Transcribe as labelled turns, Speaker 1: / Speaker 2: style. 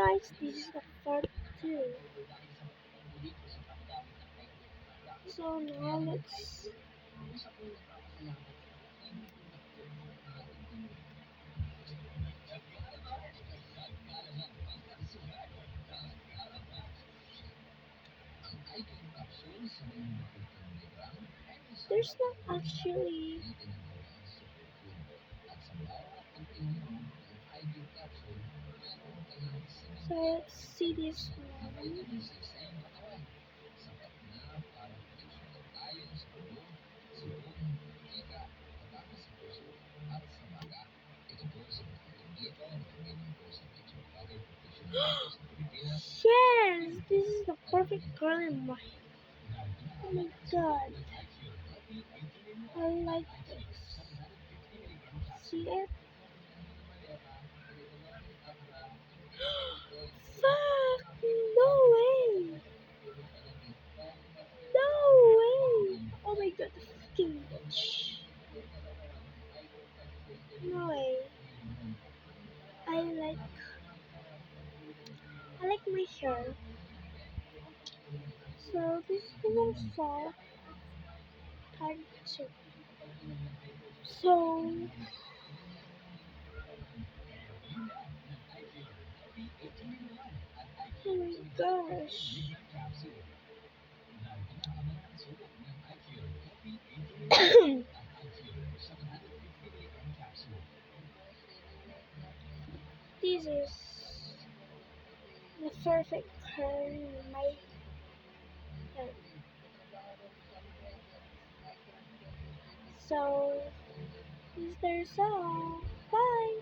Speaker 1: guys, this is the part 2. So now let's there's not actually, so let's see this one. Yes, this is the perfect girl in my. Oh my god, I like this. See it? Fuck! No way! No way! Oh my god, the fucking bitch. No way. I like my hair. So this is the one song part 2. So oh my gosh. This is the perfect hair in my hair. So this is their song. Bye.